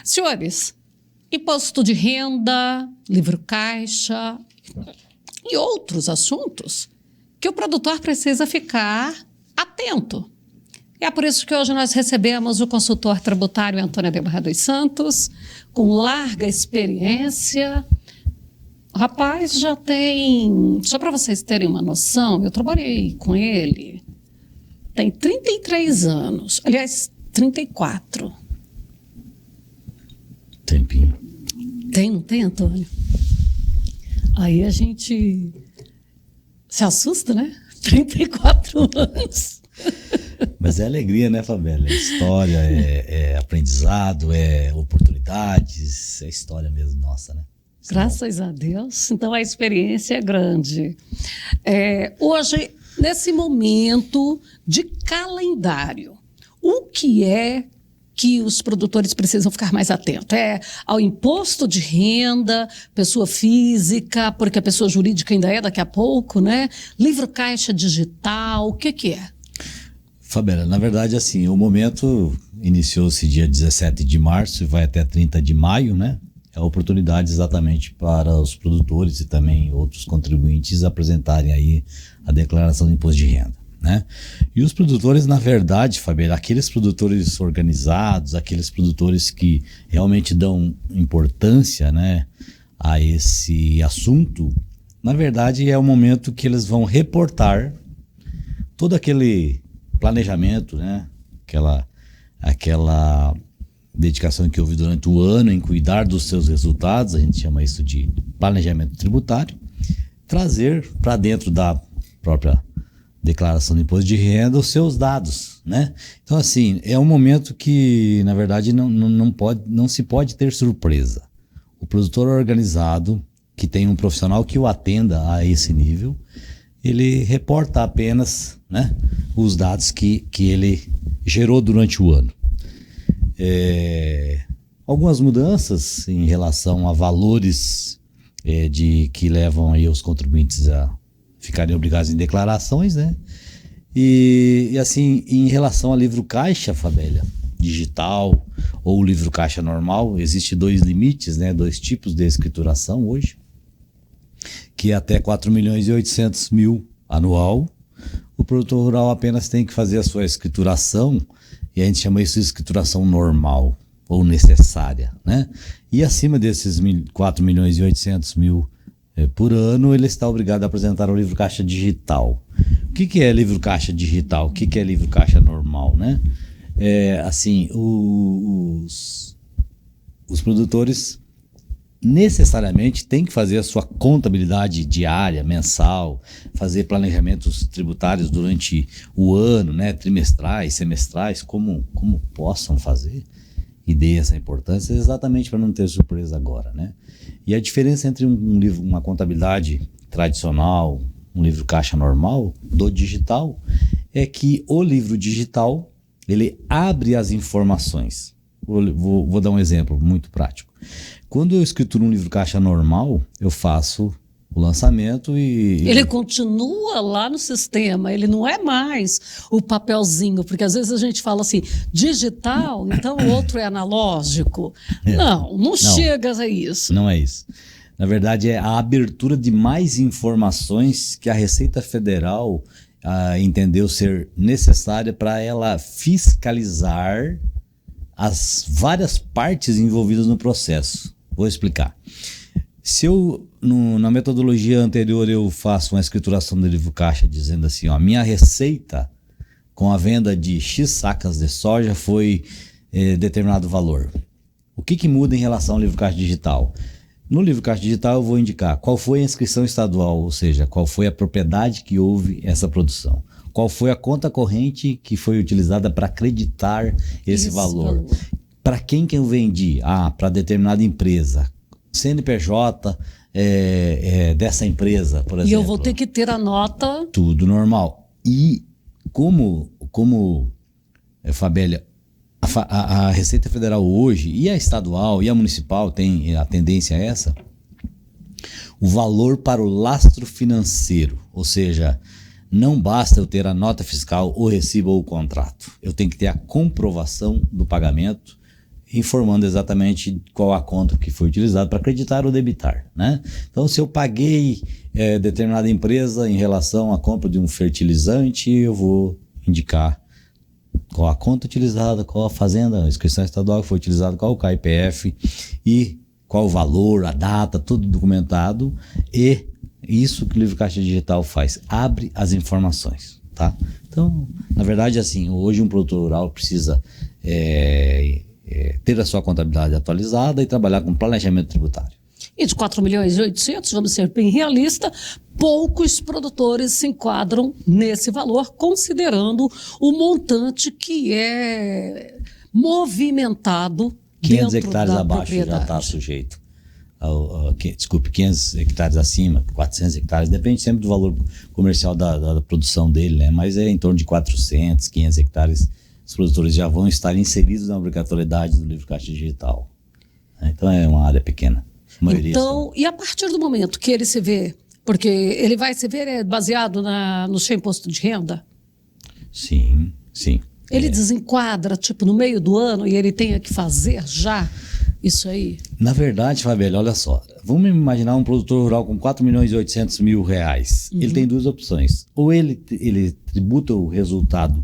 Senhores, imposto de renda, livro caixa e outros assuntos que o produtor precisa ficar atento. E é por isso que hoje nós recebemos o consultor tributário Antônio Ademar dos Santos, com larga experiência. O rapaz já tem, só para vocês terem uma noção, eu trabalhei com ele, tem 33 anos, aliás, 34. Tempinho. Tem, não tem, Antônio? Aí a gente se assusta, né? 34 anos. Mas é alegria, né, Fabélia? É história, é aprendizado, é oportunidades, é história mesmo nossa, né? Graças a Deus. Então, a experiência é grande. Hoje, nesse momento de calendário, o que é que os produtores precisam ficar mais atentos? É ao imposto de renda, pessoa física, porque a pessoa jurídica ainda é daqui a pouco, né? Livro caixa digital, o que é? Fabélia, na verdade, assim, o momento iniciou-se dia 17 de março e vai até 30 de maio, né? É a oportunidade exatamente para os produtores e também outros contribuintes apresentarem aí a declaração de imposto de renda, né? E os produtores, na verdade, Fabélia, aqueles produtores organizados, aqueles produtores que realmente dão importância, né, a esse assunto, na verdade é o momento que eles vão reportar todo aquele planejamento, né, aquela dedicação que houve durante o ano em cuidar dos seus resultados, a gente chama isso de planejamento tributário, trazer para dentro da própria declaração de imposto de renda os seus dados, né? Então, assim, é um momento que, na verdade, não se pode ter surpresa. O produtor organizado, que tem um profissional que o atenda a esse nível, ele reporta apenas, né, os dados que ele gerou durante o ano. Algumas mudanças em relação a valores que levam aí os contribuintes a ficarem obrigados em declarações, né? E assim, em relação a livro caixa, Fabélia, digital ou livro caixa normal, existe 2 limites, né? 2 tipos de escrituração hoje, que é até 4.800.000 anual. O produtor rural apenas tem que fazer a sua escrituração, e a gente chama isso de escrituração normal ou necessária, né? E acima desses 4.800.000 por ano, ele está obrigado a apresentar o livro caixa digital. O que é livro caixa digital? O que é livro caixa normal, né? Assim, os produtores necessariamente têm que fazer a sua contabilidade diária, mensal, fazer planejamentos tributários durante o ano, né, trimestrais, semestrais, como possam fazer, e dê essa importância exatamente para não ter surpresa agora, né? E a diferença entre uma contabilidade tradicional, um livro caixa normal, do digital, é que o livro digital, ele abre as informações. Vou dar um exemplo muito prático. Quando eu escrituro um livro caixa normal, eu faço o lançamento e... Ele continua lá no sistema, ele não é mais o papelzinho, porque às vezes a gente fala assim, digital, então o outro é analógico. Não chega a isso. Não é isso. Na verdade, é a abertura de mais informações que a Receita Federal entendeu ser necessária para ela fiscalizar as várias partes envolvidas no processo. Vou explicar. Se eu, na metodologia anterior, eu faço uma escrituração do livro caixa dizendo assim, ó, minha receita com a venda de X sacas de soja foi determinado valor. O que muda em relação ao livro caixa digital? No livro caixa digital eu vou indicar qual foi a inscrição estadual, ou seja, qual foi a propriedade que houve essa produção. Qual foi a conta corrente que foi utilizada para acreditar esse valor. Para quem que eu vendi? Para determinada empresa. CNPJ dessa empresa, por exemplo. E eu vou ter que ter a nota. Tudo normal. E como Fabélia, a Receita Federal hoje, e a estadual, e a municipal, tem a tendência a essa, o valor para o lastro financeiro, ou seja, não basta eu ter a nota fiscal, o recibo ou o contrato. Eu tenho que ter a comprovação do pagamento informando exatamente qual a conta que foi utilizada para acreditar ou debitar, né? Então, se eu paguei determinada empresa em relação à compra de um fertilizante, eu vou indicar qual a conta utilizada, qual a fazenda, a inscrição estadual que foi utilizada, qual o KIPF e qual o valor, a data, tudo documentado. E isso que o Livro Caixa Digital faz, abre as informações, tá? Então, na verdade, assim, hoje um produtor rural precisa ter a sua contabilidade atualizada e trabalhar com planejamento tributário. E de 4.800.000, vamos ser bem realistas, poucos produtores se enquadram nesse valor, considerando o montante que é movimentado 500 dentro hectares da abaixo já propriedade. está sujeito. 500 hectares acima, 400 hectares, depende sempre do valor comercial da produção dele, né? Mas é em torno de 400, 500 hectares, os produtores já vão estar inseridos na obrigatoriedade do Livro Caixa Digital. Então é uma área pequena. Então, e a partir do momento que ele se vê, porque ele vai se ver baseado no seu imposto de renda? Sim, sim. Ele desenquadra, tipo, no meio do ano e ele tenha que fazer já isso aí? Na verdade, Fabíola, olha só. Vamos imaginar um produtor rural com 4.800.000 reais. Ele tem duas opções. Ou ele tributa o resultado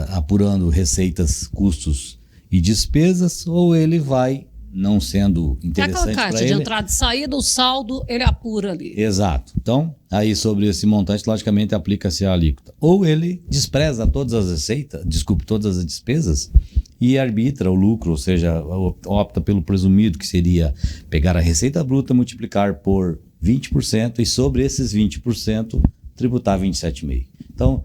apurando receitas, custos e despesas, ou ele vai, não sendo interessante para ele... Aquela caixa de entrada e saída, o saldo, ele apura ali. Exato. Então, aí sobre esse montante, logicamente, aplica-se a alíquota. Ou ele despreza todas as receitas, todas as despesas e arbitra o lucro, ou seja, opta pelo presumido, que seria pegar a receita bruta, multiplicar por 20% e sobre esses 20% tributar 27,5%. Então,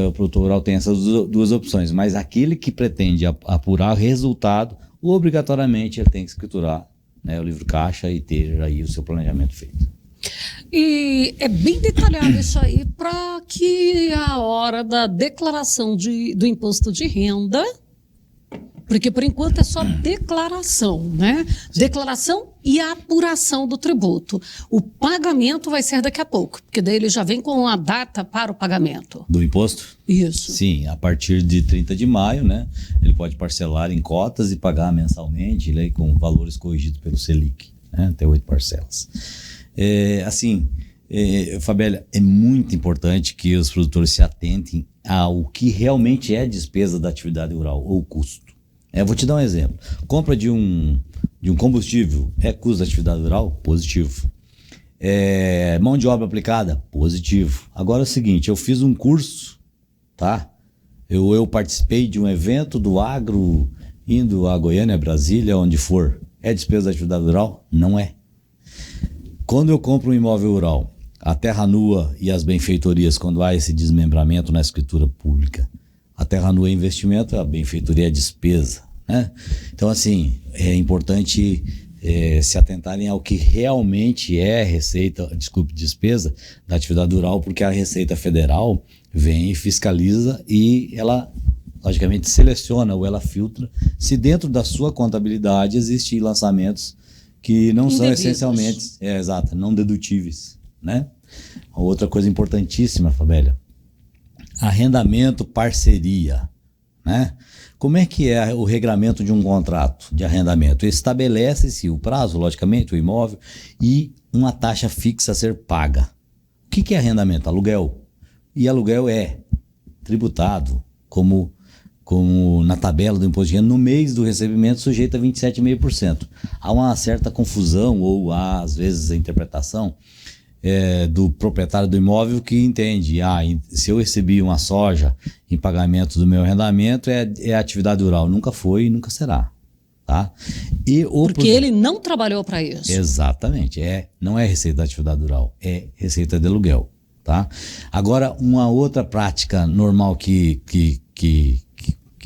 o produtor rural tem essas duas opções, mas aquele que pretende apurar o resultado, obrigatoriamente ele tem que escriturar, né, o livro caixa e ter aí o seu planejamento feito. E é bem detalhado isso aí para que a hora da declaração do imposto de renda, porque por enquanto é só declaração, né? Declaração e a apuração do tributo. O pagamento vai ser daqui a pouco, porque daí ele já vem com a data para o pagamento. Do imposto? Isso. Sim, a partir de 30 de maio, né? Ele pode parcelar em cotas e pagar mensalmente, né, com valores corrigidos pelo Selic, né? Até 8 parcelas. Fabíola, é muito importante que os produtores se atentem ao que realmente é despesa da atividade rural ou custo. Vou te dar um exemplo. Compra de um combustível é custo da atividade rural? Positivo. Mão de obra aplicada? Positivo. Agora é o seguinte, eu fiz um curso, tá? Eu participei de um evento do agro, indo a Goiânia, Brasília, onde for. É despesa da atividade rural? Não é. Quando eu compro um imóvel rural, a terra nua e as benfeitorias, quando há esse desmembramento na escritura pública, a terra nua é investimento, a benfeitoria é despesa, né? Então, assim, é importante se atentarem ao que realmente é despesa da atividade rural, porque a Receita Federal vem e fiscaliza e ela, logicamente, seleciona ou ela filtra se dentro da sua contabilidade existem lançamentos que não são essencialmente, não dedutíveis, né? Outra coisa importantíssima, Fabíola, arrendamento, parceria, né? Como é que é o regramento de um contrato de arrendamento? Estabelece-se o prazo, logicamente, o imóvel, e uma taxa fixa a ser paga. O que é arrendamento? Aluguel. E aluguel é tributado como na tabela do imposto de renda no mês do recebimento, sujeito a 27,5%. Há uma certa confusão ou há, às vezes, a interpretação do proprietário do imóvel que entende, se eu recebi uma soja em pagamento do meu arrendamento, é atividade rural. Nunca foi e nunca será. Tá? Porque ele não trabalhou para isso. Exatamente. Não é receita da atividade rural, é receita de aluguel. Tá? Agora, uma outra prática normal que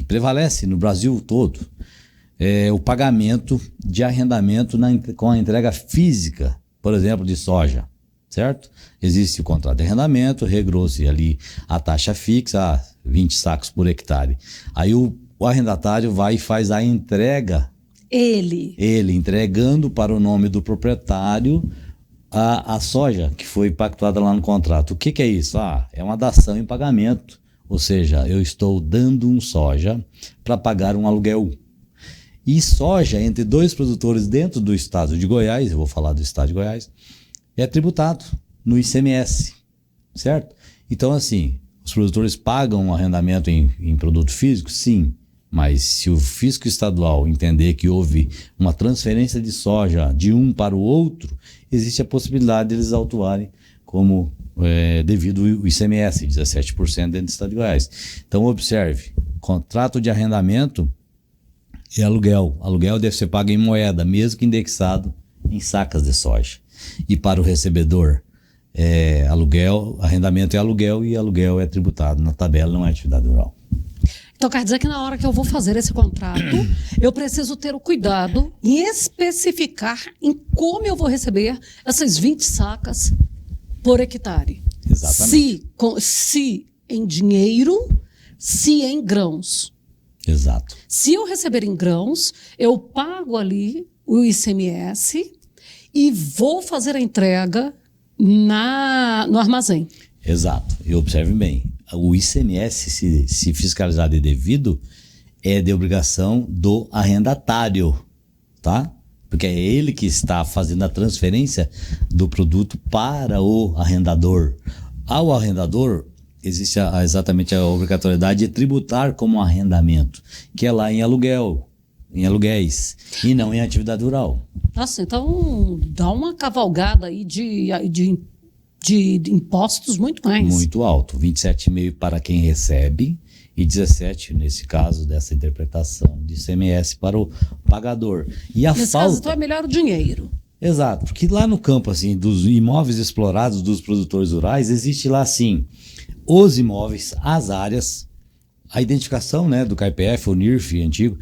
prevalece no Brasil todo é o pagamento de arrendamento com a entrega física, por exemplo, de soja. Certo? Existe o contrato de arrendamento, regrou-se ali a taxa fixa, 20 sacos por hectare. Aí o arrendatário vai e faz a entrega. Ele entregando para o nome do proprietário a soja que foi pactuada lá no contrato. O que é isso? É uma dação em pagamento Ou seja, eu estou dando um soja para pagar um aluguel. E soja entre dois produtores dentro do estado de Goiás, eu vou falar do estado de Goiás, é tributado no ICMS, certo? Então, assim, os produtores pagam um arrendamento em produto físico? Sim, mas se o fisco estadual entender que houve uma transferência de soja de um para o outro, existe a possibilidade de eles autuarem como devido ao ICMS, 17% dentro do estado de Goiás. Então, observe, contrato de arrendamento e aluguel. Aluguel deve ser pago em moeda, mesmo que indexado em sacas de soja. E para o recebedor, aluguel, arrendamento é aluguel e aluguel é tributado na tabela, não é atividade rural. Então quer dizer que na hora que eu vou fazer esse contrato, eu preciso ter o cuidado em especificar em como eu vou receber essas 20 sacas por hectare. Exatamente. Se em dinheiro, se em grãos. Exato. Se eu receber em grãos, eu pago ali o ICMS e vou fazer a entrega no armazém. Exato. E observe bem, o ICMS, se fiscalizado e devido, é de obrigação do arrendatário, tá? Porque é ele que está fazendo a transferência do produto para o arrendador. Ao arrendador, existe exatamente a obrigatoriedade de tributar como arrendamento, que é lá em aluguéis, e não em atividade rural. Nossa, então dá uma cavalgada aí de impostos muito mais. Muito alto, 27,5% para quem recebe e 17%, nesse caso, dessa interpretação de ICMS para o pagador. E a Nesse falta... caso, então é melhor o dinheiro. Exato, porque lá no campo assim, dos imóveis explorados dos produtores rurais, existe lá assim, os imóveis, as áreas, a identificação, né, do CAIPF, o NIRF antigo,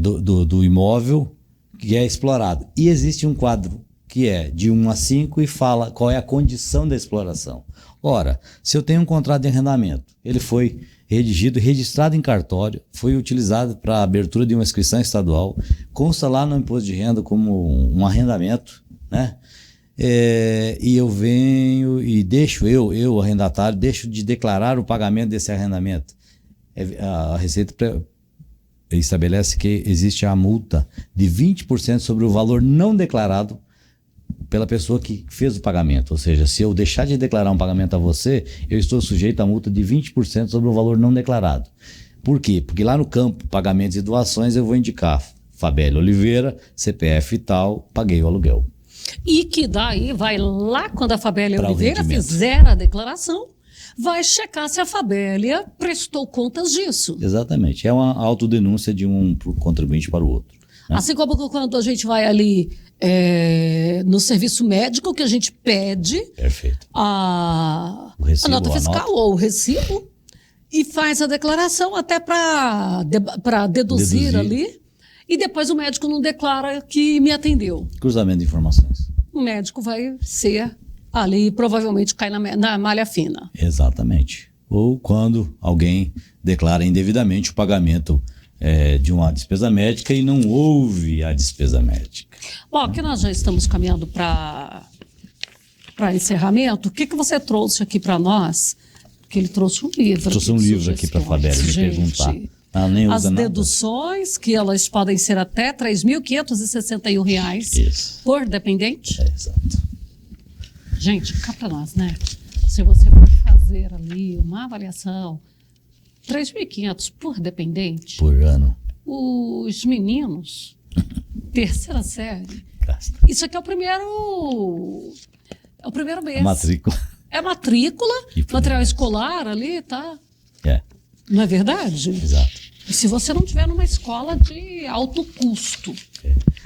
do imóvel que é explorado. E existe um quadro que é de 1 a 5 e fala qual é a condição da exploração. Ora, se eu tenho um contrato de arrendamento, ele foi redigido, registrado em cartório, foi utilizado para a abertura de uma inscrição estadual, consta lá no imposto de renda como um arrendamento, né? E eu venho e deixo, eu arrendatário, deixo de declarar o pagamento desse arrendamento. A Receita estabelece que existe a multa de 20% sobre o valor não declarado pela pessoa que fez o pagamento. Ou seja, se eu deixar de declarar um pagamento a você, eu estou sujeito a multa de 20% sobre o valor não declarado. Por quê? Porque lá no campo, pagamentos e doações, eu vou indicar Fabélia Oliveira, CPF e tal, paguei o aluguel. E que daí vai lá quando a Fabélia Pra Oliveira fizer a declaração, vai checar se a Fabélia prestou contas disso. Exatamente. É uma autodenúncia de um contribuinte para o outro. Né? Assim como quando a gente vai ali no serviço médico, que a gente pede Perfeito. a nota fiscal ou o recibo e faz a declaração até para deduzir ali, e depois o médico não declara que me atendeu. Cruzamento de informações. O médico vai ser ali, provavelmente cai na malha fina. Exatamente. Ou quando alguém declara indevidamente o pagamento de uma despesa médica e não houve a despesa médica. Bom, aqui nós já estamos caminhando para encerramento. O que você trouxe aqui para nós? Porque ele trouxe um livro. Trouxe um livro aqui para a Fabélia me perguntar. Ela nem usa as deduções, nada. Que elas podem ser até R$ 3.561 por dependente. Exato. Gente, cá para nós, né? Se você for fazer ali uma avaliação, R$ 3.500 por dependente. Por ano. Os meninos, terceira série. Isso aqui é o primeiro mês. Matrícula. É matrícula, material escolar ali, tá? Não é verdade? Exato. E se você não estiver numa escola de alto custo.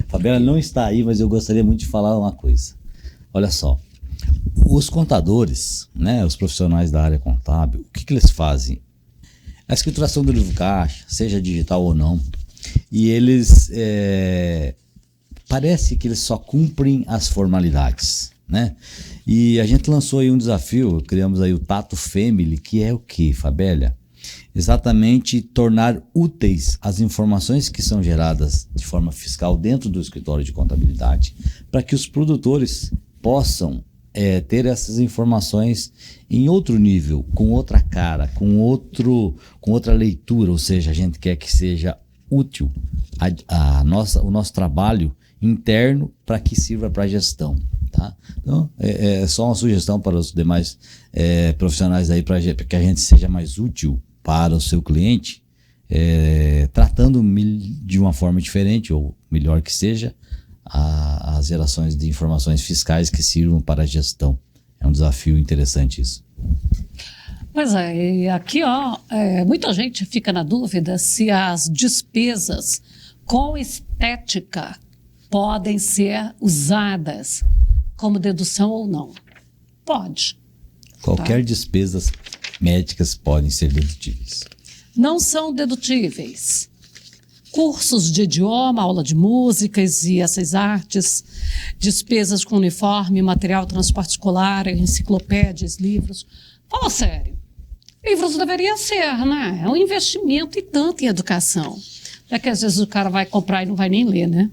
Fabélia não está aí, mas eu gostaria muito de falar uma coisa. Olha só. Os contadores, né, os profissionais da área contábil, o que eles fazem? A escrituração do livro caixa, seja digital ou não, e eles parece que eles só cumprem as formalidades, né? E a gente lançou aí um desafio, criamos aí o Tato Family, que é o que, Fabélia? Exatamente tornar úteis as informações que são geradas de forma fiscal dentro do escritório de contabilidade, para que os produtores possam ter essas informações em outro nível, com outra cara, com outra leitura, ou seja, a gente quer que seja útil o nosso trabalho interno para que sirva para a gestão. Tá? Então, é só uma sugestão para os demais profissionais aí, para que a gente seja mais útil para o seu cliente, tratando de uma forma diferente, ou melhor que seja, as gerações de informações fiscais que sirvam para a gestão. É um desafio interessante isso. Pois é, e aqui muita gente fica na dúvida se as despesas com estética podem ser usadas como dedução ou não. Pode. Qualquer despesas médicas podem ser dedutíveis. Não são dedutíveis cursos de idioma, aula de músicas e essas artes, despesas com uniforme, material, transporte escolar, enciclopédias, livros. Fala sério. Livros deveria ser, né? É um investimento e tanto em educação. É que às vezes o cara vai comprar e não vai nem ler, né?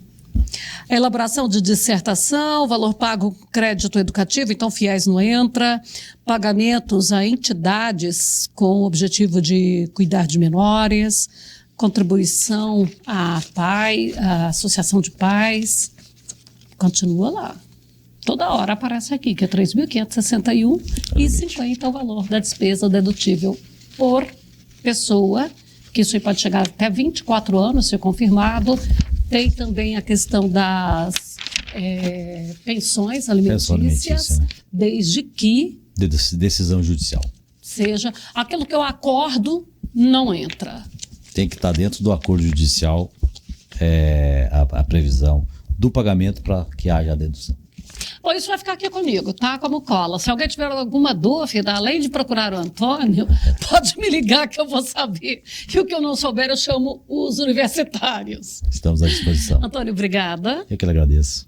A elaboração de dissertação, valor pago crédito educativo, então FIES não entra, pagamentos a entidades com o objetivo de cuidar de menores, contribuição à PAI, à Associação de Pais, continua lá. Toda hora aparece aqui, que é 3.561,50 o valor da despesa dedutível por pessoa, que isso aí pode chegar até 24 anos, se confirmado. Tem também a questão das pensões alimentícias, né? Desde que... Decisão judicial. Seja, aquilo que eu acordo não entra. Tem que estar dentro do acordo judicial a previsão do pagamento para que haja a dedução. Bom, isso vai ficar aqui comigo, tá? Como cola. Se alguém tiver alguma dúvida, além de procurar o Antônio, pode me ligar que eu vou saber. E o que eu não souber, eu chamo os universitários. Estamos à disposição. Antônio, obrigada. Eu que lhe agradeço.